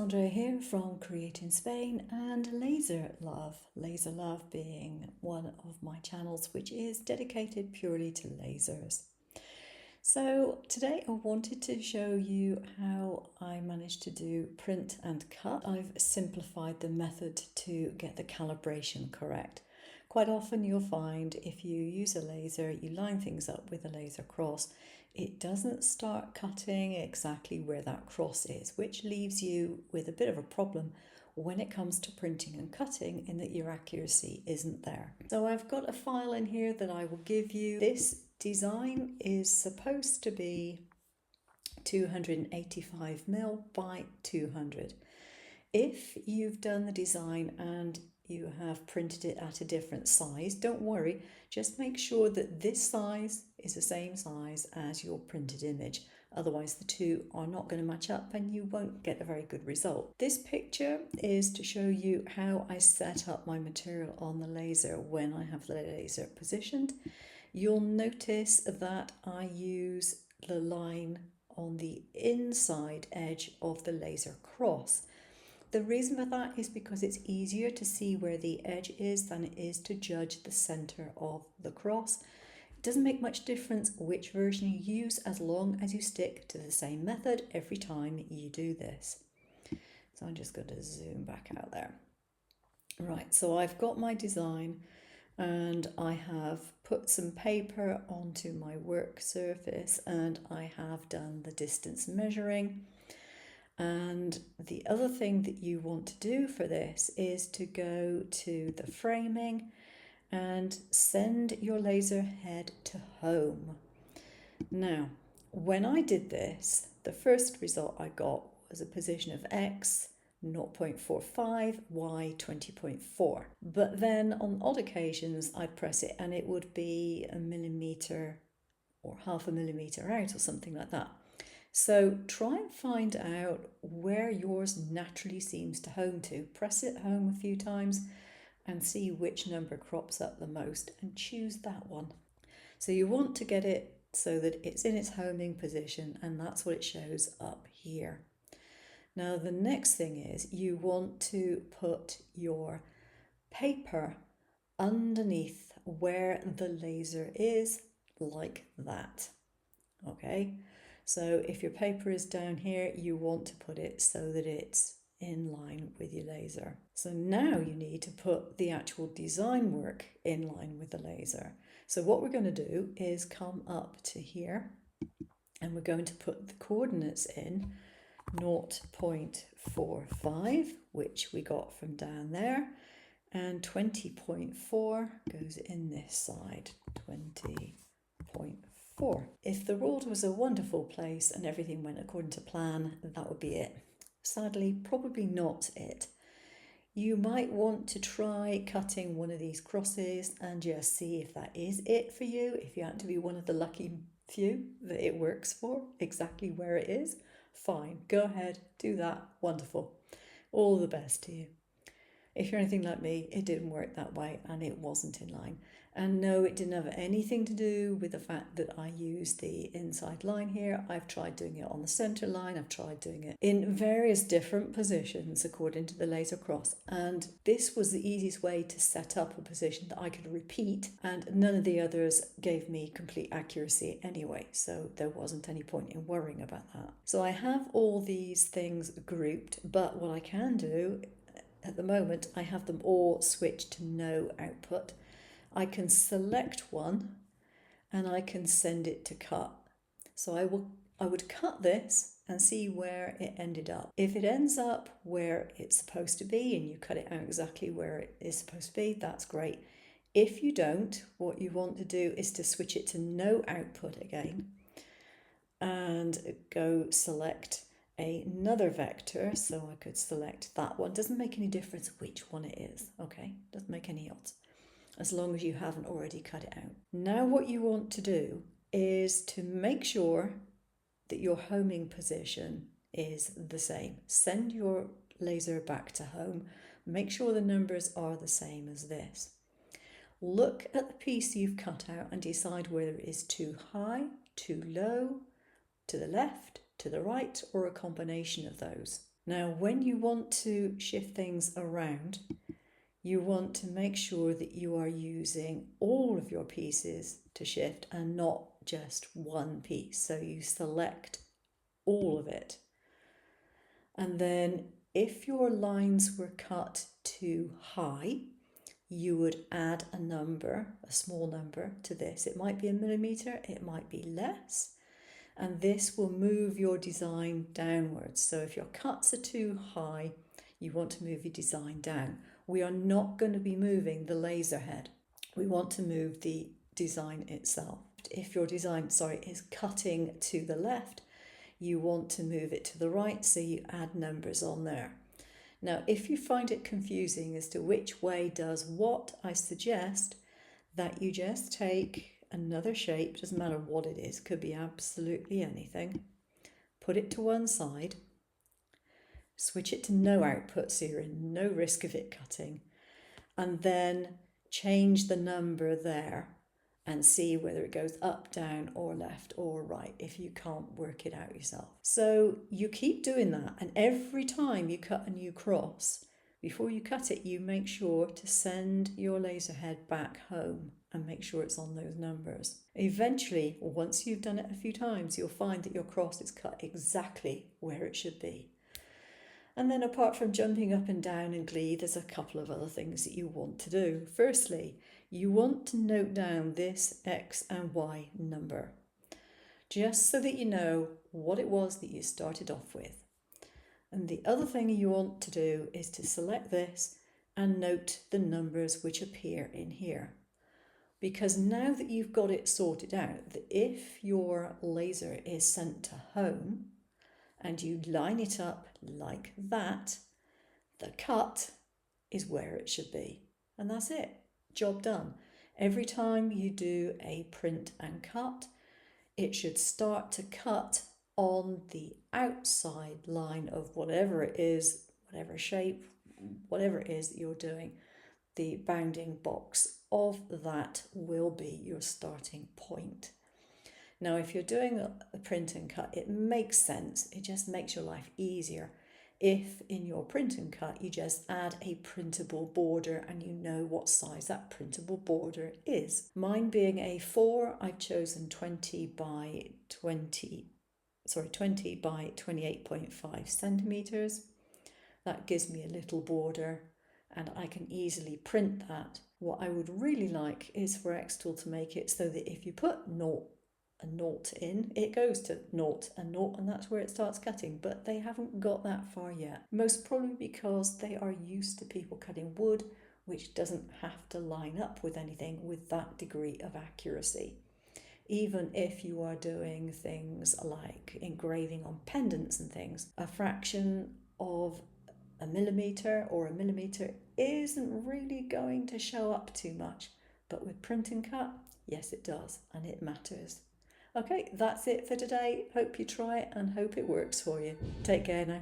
Sandra here from Create in Spain and Laser Love being one of my channels which is dedicated purely to lasers. So today I wanted to show you how I managed to do print and cut. I've simplified the method to get the calibration correct. Quite often you'll find if you use a laser, you line things up with a laser cross, it doesn't start cutting exactly where that cross is, which leaves you with a bit of a problem when it comes to printing and cutting in that your accuracy isn't there. So I've got a file in here that I will give you. This design is supposed to be 285mm by 200. If you've done the design and you have printed it at a different size, don't worry, just make sure that this size is the same size as your printed image. Otherwise the two are not going to match up and you won't get a very good result. This picture is to show you how I set up my material on the laser when I have the laser positioned. You'll notice that I use the line on the inside edge of the laser cross. The reason for that is because it's easier to see where the edge is than it is to judge the center of the cross. It doesn't make much difference which version you use as long as you stick to the same method every time you do this. So I'm just going to zoom back out there. Right, so I've got my design and I have put some paper onto my work surface and I have done the distance measuring. And the other thing that you want to do for this is to go to the framing and send your laser head to home. Now, when I did this, the first result I got was a position of X 0.45, Y 20.4. But then on odd occasions, I'd press it and it would be a millimeter or half a millimeter out or something like that. So try and find out where yours naturally seems to home to. Press it home a few times and see which number crops up the most and choose that one. So you want to get it so that it's in its homing position and that's what it shows up here. Now the next thing is you want to put your paper underneath where the laser is like that. Okay. So if your paper is down here, you want to put it so that it's in line with your laser. So now you need to put the actual design work in line with the laser. So what we're going to do is come up to here and we're going to put the coordinates in 0.45, which we got from down there, and 20.4 goes in this side, 20.4. If the world was a wonderful place and everything went according to plan, that would be it. Sadly, probably not it. You might want to try cutting one of these crosses and just see if that is it for you. If you happen to be one of the lucky few that it works for, exactly where it is, fine, go ahead, do that, wonderful. All the best to you. If you're anything like me, it didn't work that way and it wasn't in line. And no, it didn't have anything to do with the fact that I used the inside line here. I've tried doing it on the center line. I've tried doing it in various different positions according to the laser cross. And this was the easiest way to set up a position that I could repeat. And none of the others gave me complete accuracy anyway. So there wasn't any point in worrying about that. So I have all these things grouped, but what I can do at the moment, I have them all switched to no output. I can select one and I can send it to cut. So I would cut this and see where it ended up. If it ends up where it's supposed to be and you cut it out exactly where it is supposed to be, that's great. If you don't, what you want to do is to switch it to no output again and go select another vector. So I could select that one. Doesn't make any difference which one it is, okay? Doesn't make any odds, as long as you haven't already cut it out. Now what you want to do is to make sure that your homing position is the same. Send your laser back to home. Make sure the numbers are the same as this. Look at the piece you've cut out and decide whether it is too high, too low, to the left, to the right, or a combination of those. Now, when you want to shift things around, you want to make sure that you are using all of your pieces to shift and not just one piece. So you select all of it. And then if your lines were cut too high, you would add a number, a small number to this. It might be a millimetre, it might be less. And this will move your design downwards. So if your cuts are too high, you want to move your design down. We are not going to be moving the laser head. We want to move the design itself. If your design, is cutting to the left, you want to move it to the right, so you add numbers on there. Now, if you find it confusing as to which way does what, I suggest that you just take another shape, doesn't matter what it is, could be absolutely anything, put it to one side, switch it to no output so you're in no risk of it cutting, and then change the number there and see whether it goes up, down, or left or right if you can't work it out yourself. So you keep doing that, and every time you cut a new cross, before you cut it, you make sure to send your laser head back home and make sure it's on those numbers. Eventually, once you've done it a few times, you'll find that your cross is cut exactly where it should be. And then apart from jumping up and down in glee, there's a couple of other things that you want to do. Firstly, you want to note down this X and Y number, just so that you know what it was that you started off with. And the other thing you want to do is to select this and note the numbers which appear in here. Because now that you've got it sorted out, that if your laser is sent to home and you line it up like that, the cut is where it should be. And that's it. Job done. Every time you do a print and cut, it should start to cut on the outside line of whatever it is, whatever shape, whatever it is that you're doing. The bounding box of that will be your starting point. Now, if you're doing a print and cut, it makes sense. It just makes your life easier if in your print and cut you just add a printable border and you know what size that printable border is. Mine being A4, I've chosen 20 by 28.5 centimeters. That gives me a little border and I can easily print that. What I would really like is for Xtool to make it so that if you put a naught in, it goes to naught, and that's where it starts cutting, but they haven't got that far yet. Most probably because they are used to people cutting wood, which doesn't have to line up with anything with that degree of accuracy. Even if you are doing things like engraving on pendants and things, a fraction of a millimetre or a millimetre isn't really going to show up too much. But with print and cut, yes it does, and it matters. Okay, that's it for today. Hope you try it and hope it works for you. Take care now.